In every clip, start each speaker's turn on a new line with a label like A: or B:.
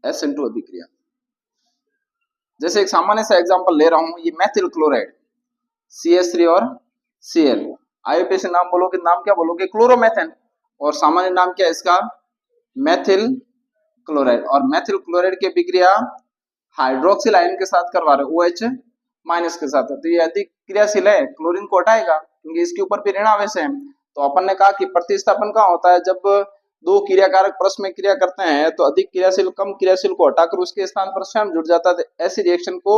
A: SN2 अभिक्रिया। जैसे एक सामान्य सा एग्जांपल ले रहा हूं, ये मेथिल क्लोराइड CH3 और Cl। आईयूपीएसी नाम बोलोगे, नाम क्या बोलोगे? क्लोरोमेथेन। और सामान्य नाम क्या है इसका? Methyl chloride. और मेथिल क्लोराइड की अभिक्रिया हाइड्रोक्सिल आयन के साथ करवा रहे OH माइनस के साथ है, तो ये अधिक क्रियाशील है, क्लोरीन को हटाएगा क्योंकि इसके ऊपर भी ऋण आवेश है। तो अपन ने कहा कि प्रतिस्थापन कहाँ होता है? जब दो क्रियाकारक परस्पर में क्रिया करते हैं तो अधिक क्रियाशील कम क्रियाशील को हटाकर उसके स्थान पर स्वयं जुड़ जाता है। ऐसी रिएक्शन को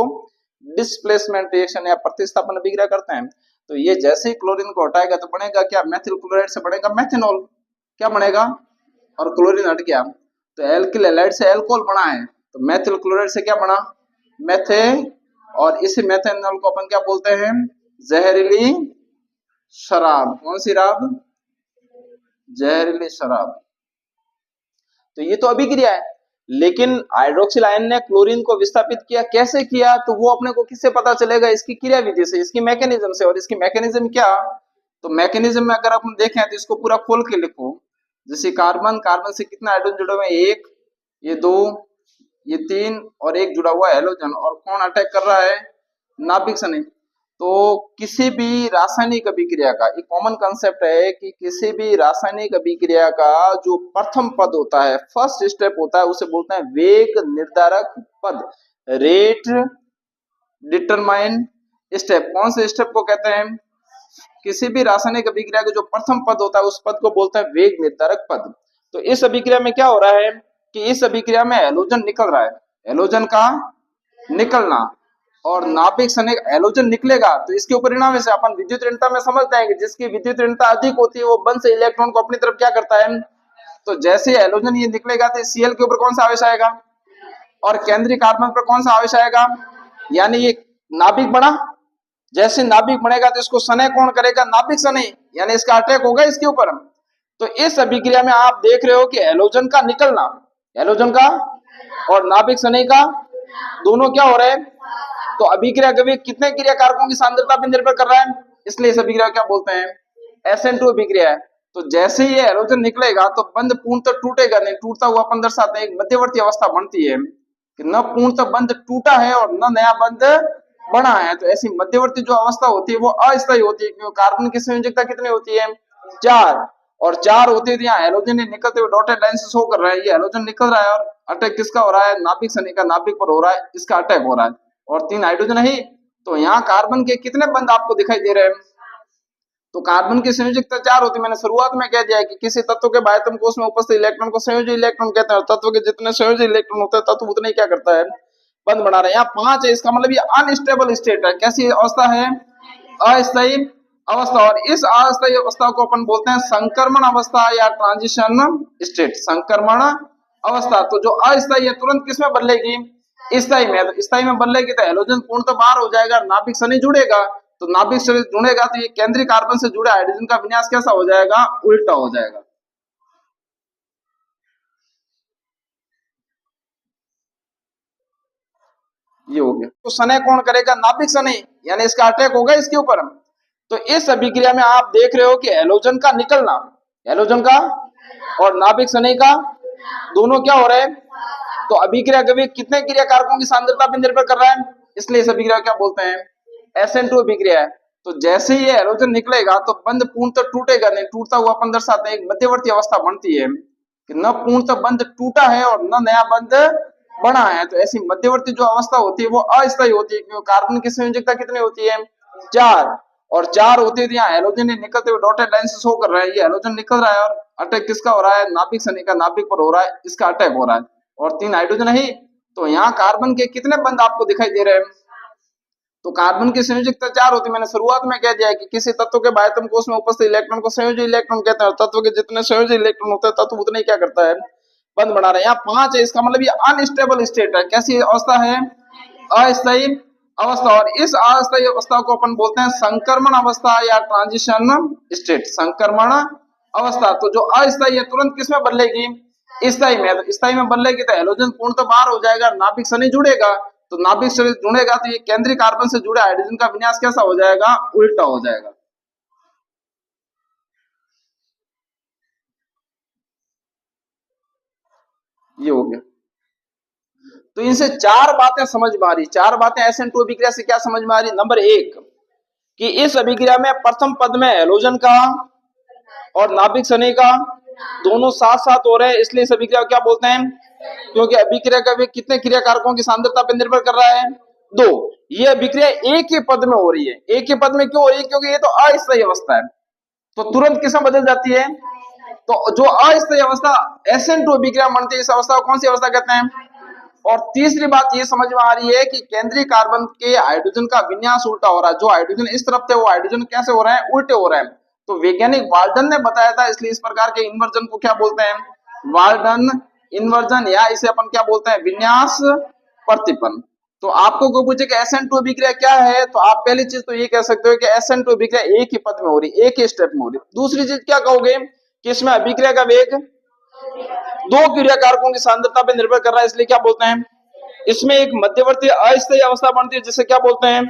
A: डिस्प्लेसमेंट रिएक्शन या प्रतिस्थापन अभिक्रिया करते हैं। तो ये जैसे ही क्लोरीन को हटाएगा तो बनेगा क्या? मेथिल क्लोराइड से बनेगा मेथेनॉल। क्या बनेगा? और क्लोरीन हट गया तो एल्किल हैलाइड से एल्कोहल बना है, तो मेथिल क्लोराइड से क्या बना? मेथे। और इसी मेथेनॉल को अपन क्या बोलते हैं? जहरीली शराब। कौन सी शराब? जहरीली शराब। तो ये तो अभिक्रिया है, लेकिन हाइड्रोक्सिल आयन ने क्लोरीन को विस्थापित किया। कैसे किया? तो वो अपने को किससे पता चलेगा? इसकी क्रिया विधि से, इसकी मैकेनिज्म से। और इसकी मैकेनिज्म क्या? तो मैकेनिज्म में अगर अपन देखें तो इसको पूरा खोल के लिखो। जैसे कार्बन, कार्बन से कितना हाइड्रोजन जुड़े हुए हैं? एक, ये दो, ये तीन, और एक जुड़ा हुआ है हेलोजन। और कौन अटैक कर रहा है? नाभिक सनी। तो किसी भी रासायनिक अभिक्रिया का एक कॉमन कंसेप्ट है कि किसी भी रासायनिक अभिक्रिया का जो प्रथम पद होता है, फर्स्ट स्टेप होता है, उसे बोलते हैं वेग निर्धारक पद, रेट डिटरमाइन स्टेप। कौन से स्टेप को कहते हैं? किसी भी रासायनिक अभिक्रिया का जो प्रथम पद होता है उस पद को बोलते हैं वेग निर्धारक पद। तो इस अभिक्रिया में क्या हो रहा है कि इस अभिक्रिया में हेलोजन निकल रहा है, हेलोजन का निकलना, और नाभिक से हेलोजन निकलेगा तो इसके ऊपर ऋण आवेश है। अपन विद्युत ऋणता में समझते हैं कि जिसकी विद्युत ऋणता अधिक होती है वो बंध से इलेक्ट्रॉन को अपनी तरफ क्या करता है? तो जैसे हेलोजन ये निकलेगा तो Cl के ऊपर कौन सा आवेश आएगा? और केंद्रीय कार्बन पर कौन सा आवेश आएगा? यानी ये नाभिक बना, जैसे नाभिक बनेगा तो इसको सने कौन करेगा? नाभिक सने, यानी इसका अटैक होगा इसके ऊपर। तो इस अभिक्रिया में आप देख रहे हो कि हेलोजन का निकलना, हेलोजन का और नाभिक सने का दोनों क्या हो रहे हैं? तो अभिक्रिया कभी कितने क्रिया कारकों की सांद्रता पर निर्भर कर रहा है, इसलिए इस अभिक्रिया क्या बोलते हैं? SN2 अभिक्रिया है। तो जैसे ही ये हेलोजन निकलेगा तो बंध पूर्णतः टूटेगा नहीं, टूटता हुआ अपन दर्शाते हैं एक मध्यवर्ती अवस्था बनती है कि न पूर्णतः बंध टूटा है और न नया बंध बना है। तो ऐसी मध्यवर्ती जो अवस्था होती है वो अस्थायी होती है, क्योंकि कार्बन की संयोजकता कितनी होती है? 4। और 4 होती है, यहाँ हेलोजन निकलते हुए डॉटेड लाइन से शो कर रहा है, ये हेलोजन निकल रहा है और अटैक किसका हो रहा है? नाभिक सनी का, नाभिक पर हो रहा है, इसका अटैक हो रहा है। और 3 हाइड्रोजन है। तो यहाँ कार्बन के कितने बंध आपको दिखाई दे रहे हैं? तो कार्बन की संयोजकता 4 होती है। मैंने शुरुआत में कह दिया है कि किसी तत्व के बाह्यतम कोश में उपस्थित इलेक्ट्रॉन को संयोजी इलेक्ट्रॉन कहते हैं। तत्व के जितने संयोजी इलेक्ट्रॉन होते हैं तत्व उतने ही क्या करता है? बंध बना रहे हैं। यहाँ 5 है, इसका मतलब ये अनस्टेबल स्टेट है। कैसी अवस्था है? अस्थायी अवस्था। और इस अस्थायी अवस्था को अपन बोलते हैं संक्रमण अवस्था या ट्रांजिशन स्टेट, संक्रमण अवस्था। तो जो अस्थायी है तुरंत किसमें बदलेगी? स्थायी में। तो स्थायी में बदलेगी तो हेलोजन पूर्णतः बाहर हो जाएगा, नाभिक सनी जुड़ेगा। तो नाभिक से जुड़ेगा तो ये केंद्रीय कार्बन से जुड़े हाइड्रोजन का विन्यास कैसा हो जाएगा? उल्टा हो जाएगा। ये हो गया। तो सने कौन करेगा? नाभिक सने, यानी इसका अटैक होगा इसके ऊपर। तो इस अभिक्रिया में आप देख रहे हो कि हेलोजन का निकलना, हेलोजन का और नाभिक सने का दोनों क्या हो रहे हैं? तो अभिक्रिया कभी कितने क्रिया कारकों की सांद्रता पर निर्भर कर रहा है, इसलिए इस अभिक्रिया क्या बोलते हैं? SN2 अभिक्रिया है। तो जैसे ही ये हेलोजन निकलेगा तो बंध पूर्णतः टूटेगा नहीं, टूटता हुआ अपन दर्शाते हैं एक मध्यवर्ती अवस्था बनती है कि न पूर्णतः बंध टूटा है और न नया बंध बना है। तो ऐसी मध्यवर्ती जो अवस्था होती है वो अस्थायी होती है, क्योंकि कार्बन की संयोजकता कितनी होती है? 4। और 4 होती है, यहाँ हेलोजन निकलते हुए डॉटेड लाइन से शो कर रहा है, ये हेलोजन निकल रहा है और अटैक किसका हो रहा है? नाभिक सनी का, नाभिक पर हो रहा है, इसका अटैक हो रहा है। और 3 हाइड्रोजन है। तो यहाँ कार्बन के कितने बंध आपको दिखाई दे रहे हैं? तो कार्बन की संयोजकता 4 होती है। मैंने शुरुआत में कह दिया है कि किसी तत्व के बाह्यतम कोश में उपस्थित इलेक्ट्रॉन को संयोजी इलेक्ट्रॉन कहते हैं। तत्व के जितने संयोजी इलेक्ट्रॉन होते हैं तत्व उतने ही क्या करता है? बंध बना रहे हैं। यहाँ 5 है, इसका मतलब ये अनस्टेबल स्टेट है। कैसी अवस्था है? अस्थायी अवस्था। और इस अस्थायी अवस्था को अपन बोलते हैं संक्रमण अवस्था या ट्रांजिशन स्टेट, संक्रमण अवस्था। तो जो अस्थायी है तुरंत किसमें बदलेगी? स्थायी में। तो स्थायी में बदलेगी तो हेलोजन पूर्णतः बाहर हो जाएगा, नाभिक सनी जुड़ेगा। तो नाभिक से जुड़ेगा तो ये केंद्रीय कार्बन से जुड़े हाइड्रोजन का विन्यास कैसा हो जाएगा? उल्टा हो जाएगा। ये हो गया। तो इनसे चार बातें समझ में आ रही। चार बातें SN2 अभिक्रिया से क्या समझ में आ रही? नंबर एक कि इस अभिक्रिया में प्रथम पद में हैलोजन का और नाभिक शनि का दोनों साथ साथ हो रहे हैं, इसलिए इस अभिक्रिया को क्या बोलते हैं? क्योंकि अभिक्रिया का वेग कितने क्रिया कारकों की सांद्रता पर निर्भर कर रहा है? दो। ये अभिक्रिया एक ही पद में हो रही है। एक ही पद में क्यों हो रही है? क्योंकि ये तो अस्थायी अवस्था है, तो तुरंत किसमें बदल जाती है? तो जो अस्थायी अवस्था SN2 अभिक्रिया बनती है, इस अवस्था को कौन सी अवस्था कहते हैं? और तीसरी बात ये समझ में आ रही है कि केंद्रीय कार्बन के हाइड्रोजन का विन्यास उल्टा हो रहा है। जो हाइड्रोजन इस तरफ थे वो हाइड्रोजन कैसे हो रहे हैं? उल्टे हो रहे हैं। तो वैज्ञानिक वाल्टन ने बताया था, इसलिए इस प्रकार के इन्वर्जन को क्या बोलते हैं? वाल्टन इन्वर्जन, या इसे अपन क्या बोलते हैं? विन्यास प्रतिपन्न। तो आपको कोई पूछे कि SN2 अभिक्रिया क्या है, तो आप पहली चीज तो ये कह सकते हो कि SN2 अभिक्रिया एक ही पद में हो रही, एक ही स्टेप में हो रही। दूसरी चीज क्या कहोगे कि इसमें अभिक्रिया का वेग दो क्रिया कारकों की सांद्रता पर निर्भर कर रहा है, इसलिए क्या बोलते हैं? इसमें एक मध्यवर्ती अस्थायी अवस्था बनती है, जिसे क्या बोलते हैं?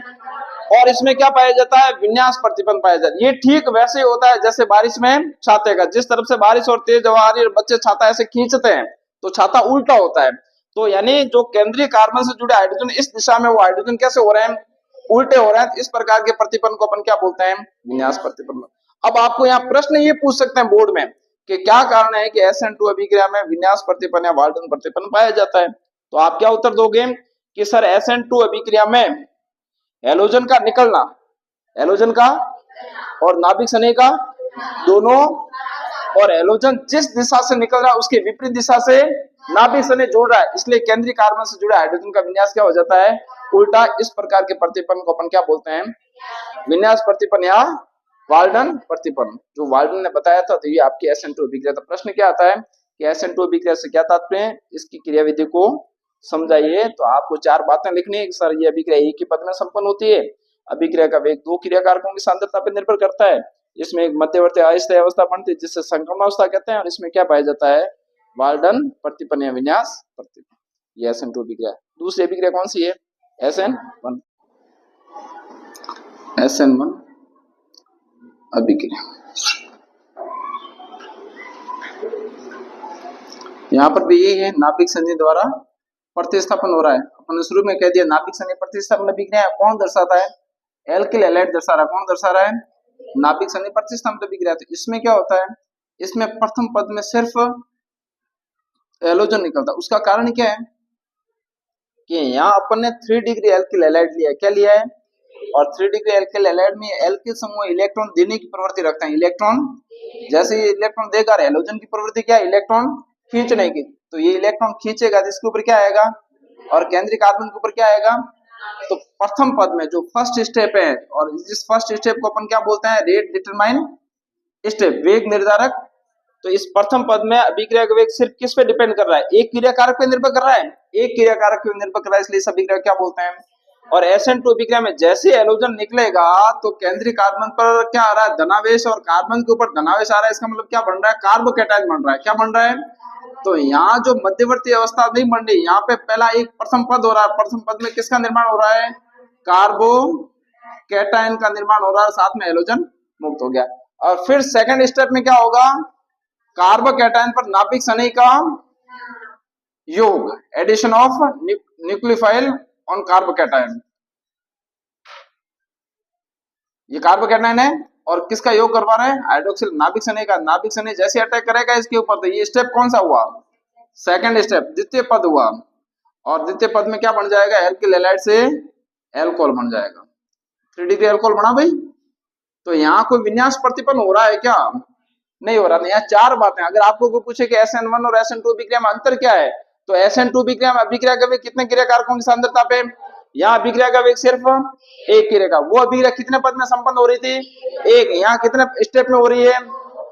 A: और इसमें क्या पाया जाता है? विन्यास प्रतिपन्न पाया जाता है। ये ठीक वैसे ही होता है जैसे बारिश में छाते का, जिस तरफ से बारिश और तेज हवा आ रही है, बच्चे छाता ऐसे खींचते हैं तो छाता उल्टा होता है। तो यानी जो केंद्रीय कार्बन से जुड़े हाइड्रोजन इस दिशा में, वो हाइड्रोजन कैसे हो रहे हैं? उल्टे हो रहे हैं। इस प्रकार के प्रतिपन्न को अपन क्या बोलते हैं? विन्यास प्रतिपन्न। अब आपको यहाँ प्रश्न ये पूछ सकते हैं बोर्ड में कि क्या कारण है कि SN2 अभिक्रिया में विन्यास प्रतिपन्न या वाल्टन प्रतिपन्न पाया जाता है? तो आप क्या उत्तर दोगे कि सर SN2 अभिक्रिया में हैलोजन का निकलना, हैलोजन का और नाभिक शनि का दोनों, और हैलोजन जिस दिशा से निकल रहा है उसके विपरीत दिशा से नाभिक शनि जोड़ रहा है, इसलिए केंद्रीय कार्बन से जुड़े हाइड्रोजन का विन्यास क्या हो जाता है? उल्टा। इस प्रकार के प्रतिपन्न को अपन क्या बोलते हैं? विन्यास प्रतिपन्न या वाल्टन प्रतिपन्न, जो वाल्टन ने बताया था। तो ये आपकी SN2 अभिक्रिया। तो प्रश्न क्या आता है कि SN2 अभिक्रिया से क्या तात्पर्य है, इसकी क्रियाविधि को समझाइए। तो आपको चार बातें लिखनी है कि सर ये अभिक्रिया एक ही पद में संपन्न होती है, अभिक्रिया का वेग दो क्रिया कारकों की सांद्रता पर निर्भर करता है, इसमें एक मध्यवर्ती अस्थायी अवस्था बनती है जिससे संक्रमण अवस्था कहते हैं, और इसमें क्या पाया जाता है? वाल्टन प्रतिपन्न या विन्यास प्रतिपन्न। ये SN2 अभिक्रिया। दूसरी अभिक्रिया कौन सी है? SN1 अभिक्रिया। यहाँ पर भी यही है, नाभिक शनि द्वारा प्रतिस्थापन हो रहा है। अपन शुरू में कह दिया नाभिक शनि प्रतिस्थापन अभिक्रिया कौन दर्शाता है? एल्किल हैलाइड दर्शा रहा है। कौन दर्शा रहा है? नाभिक शनि प्रतिस्थापन अभिक्रिया। तो इसमें क्या होता है? इसमें प्रथम पद में सिर्फ हैलोजन निकलता है। उसका कारण क्या है कि यहाँ अपन ने 3 डिग्री एल्किल हैलाइड लिया है। क्या लिया है? और 3 डिग्री एल्किल हैलाइड में एल्किल समूह इलेक्ट्रॉन देने की प्रवृत्ति रखता है। इलेक्ट्रॉन जैसे ये इलेक्ट्रॉन देगा, हैलोजन की प्रवृत्ति क्या है? इलेक्ट्रॉन खींचने की। तो ये इलेक्ट्रॉन खींचेगा तो इसके ऊपर क्या आएगा? और केंद्रीय कार्बन के ऊपर क्या आएगा? तो प्रथम पद में जो फर्स्ट स्टेप है, और इस फर्स्ट स्टेप को अपन क्या बोलते हैं? रेट डिटरमाइन स्टेप, वेग निर्धारक। तो इस प्रथम पद में अभिक्रिया का वेग सिर्फ किस पे डिपेंड कर रहा है? एक क्रिया कारक पे निर्भर कर रहा है, एक क्रिया कारक पे निर्भर कर रहा है, इसलिए इस अभिक्रिया क्या बोलते हैं? और SN2 अभिक्रिया में जैसे हैलोजन निकलेगा तो केंद्रीय कार्बन पर क्या आ रहा है? धनावेश, और कार्बन के ऊपर धनावेश आ रहा है। इसका मतलब क्या बन रहा है? कार्बोकैटायन बन रहा है। क्या बन रहा है? तो यहाँ जो मध्यवर्ती अवस्था नहीं बन रही, यहाँ पे पहला एक प्रथम पद हो रहा है। प्रथम पद में किसका निर्माण हो रहा है? कार्बोकैटायन का निर्माण हो रहा है, साथ में हैलोजन मुक्त हो गया। और फिर सेकंड स्टेप में क्या होगा? कार्बोकैटायन पर नाभिक शनि का योग, addition of nucleophile on carbocation. ये कार्बोकैटायन है और किसका योग करवा रहे हैं? हाइड्रोक्सिल, नाभिक शनि का। नाभिक शनि जैसे अटैक करेगा इसके ऊपर, तो ये स्टेप कौन सा हुआ? सेकंड स्टेप, द्वितीय पद हुआ। और द्वितीय पद में क्या बन जाएगा? एल्किल हैलाइड से एल्कोहल बन जाएगा। 3 डिग्री एल्कोहल बना भाई। तो यहाँ कोई विन्यास प्रतिपन्न हो रहा है क्या? नहीं हो रहा। यहाँ चार बातें। अगर आपको कोई पूछे कि SN1 और SN2 अभिक्रिया में अंतर क्या है, तो SN2 अभिक्रिया में अभिक्रिया का वेग कितने क्रिया कारकों की सांद्रता पे? यहाँ अभिक्रिया का वेग सिर्फ एक क्रिया का। वो अभिक्रिया कितने पद में संपन्न हो रही थी? एक। यहाँ कितने स्टेप में हो रही है?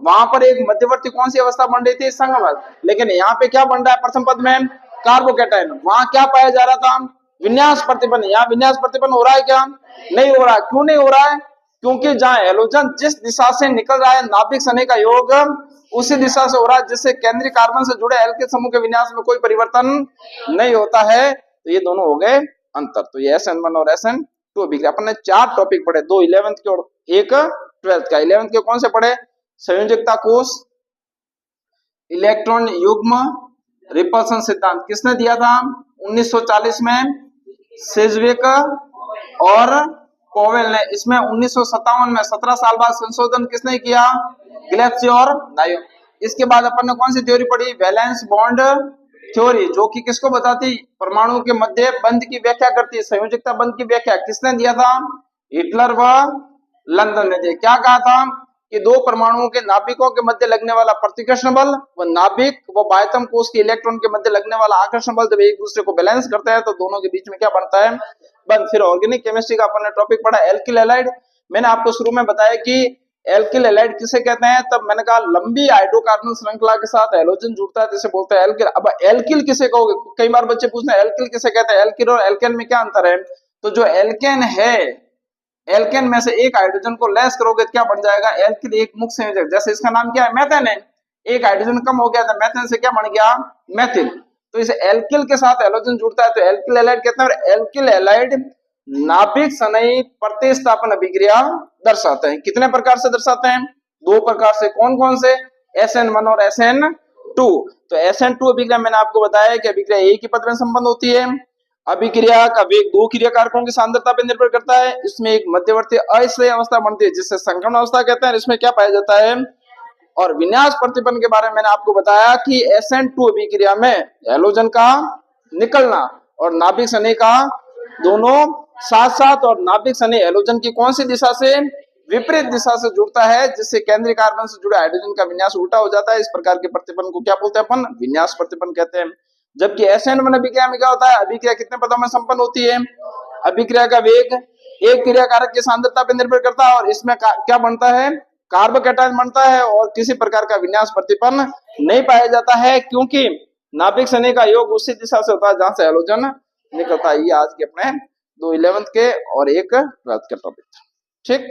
A: वहां पर एक मध्यवर्ती कौन सी अवस्था बन रही थी? संगम। लेकिन यहाँ पे क्या बन रहा है? प्रथम पद में कार्बोकैटायन। वहां क्या पाया जा रहा था? विन्यास प्रतिपन्न। यहाँ विन्यास प्रतिपन्न हो रहा है क्या? नहीं हो रहा। क्यों नहीं हो रहा है? क्योंकि जहां हैलोजन जिस दिशा से निकल रहा है, नाभिक शनि का योग उसी दिशा से हो रहा है, जिससे केंद्रीय कार्बन से जुड़े एल्किल समूह के विन्यास में कोई परिवर्तन नहीं होता है। तो ये दोनों हो गए अंतर। तो ये SN1 और SN2 अभिक्रिया। अपन ने 4 टॉपिक पढ़े, 2 11th के और 1 12th का। 11th के कौन से पढ़े? संयोजकता कोष, इलेक्ट्रॉन युग्म, रिपल्सन सिद्धांत। किसने दिया था? 1940 में सिजविक और कोवेल ने, इसमें 1957 में 17 साल बाद संशोधन किसने किया? ग्लेप्सी और नायो। इसके बाद अपन ने कौन सी थ्योरी पढ़ी? वैलेंस बॉन्ड थ्योरी, जो कि किसको बताती? परमाणु के मध्य बंध की व्याख्या करती है। संयोजकता बंध की व्याख्या किसने दिया था? हिटलर व लंदन ने दिया। क्या कहा था कि दो परमाणुओं के नाभिकों के मध्य लगने वाला प्रतिकर्षण बल व नाभिक व बाह्यतम कोश के इलेक्ट्रॉन के मध्य लगने वाला आकर्षण बल जब एक दूसरे को बैलेंस करता है तो दोनों के बीच में क्या बनता है? बंध। फिर ऑर्गेनिक केमिस्ट्री का अपन ने टॉपिक पढ़ा एल्किल हैलाइड। मैंने आपको शुरू में बताया कि एल्किल हैलाइड किसे कहते हैं, तब मैंने कहा लंबी हाइड्रोकार्बन श्रृंखला के साथ हैलोजन जुड़ता है जिसे बोलते हैं एल्किल। अब एल्किल किसे कहोगे? कई बार बच्चे पूछते हैं एल्किल किसे कहते हैं, एल्किल और एल्केन में क्या अंतर है? तो जो एल्केन है, एल्केन में से एक हाइड्रोजन को लेस करोगे तो क्या बन जाएगा? एल्किल एक मुख्य संयोजक। जैसे इसका नाम क्या है? मेथेन है। एक हाइड्रोजन कम हो गया था, मेथेन से क्या बन गया? मेथिल। तो इस एल्किल के साथ हैलोजन जुड़ता है तो एल्किल हैलाइड कहते हैं। और एल्किल हैलाइड नाभिक सनई प्रतिस्थापन अभिक्रिया दर्शाते हैं। कितने प्रकार से दर्शाते हैं? दो प्रकार से। कौन कौन से? SN1 और SN2। तो SN2 अभिक्रिया मैंने आपको बताया कि अभिक्रिया एक ही पद में संपन्न होती है। अभिक्रिया का वेग दो क्रिया कारकों की सांद्रता पर निर्भर करता है। इसमें एक मध्यवर्ती अस्थायी अवस्था बनती है जिससे संक्रमण अवस्था कहते हैं। इसमें क्या पाया जाता है? और विन्यास प्रतिपन्न के बारे में मैंने आपको बताया कि SN2 अभिक्रिया में हैलोजन का निकलना और नाभिक सनई का दोनों साथ साथ, और नाभिक सनई हैलोजन की कौन सी दिशा से? विपरीत दिशा से जुड़ता है, जिससे केंद्रीय कार्बन से जुड़े हाइड्रोजन का विन्यास उल्टा हो जाता है। इस प्रकार के प्रतिपन्न को क्या बोलते हैं अपन? विन्यास प्रतिपन्न कहते हैं। जबकि SN1 अभिक्रिया में क्या होता है? अभिक्रिया कितने पदों में संपन्न होती है? अभिक्रिया का वेग एक क्रिया कारक की सांद्रता पर निर्भर करता है और इसमें क्या बनता है? कार्बोकैटायन बनता है और किसी प्रकार का विन्यास प्रतिपन्न नहीं पाया जाता है, क्योंकि नाभिक सनई का योग उसी दिशा से होता है जहां से हैलोजन निकलता है। ये आज के अपने 2 11th के और एक 12th के टॉपिक। ठीक।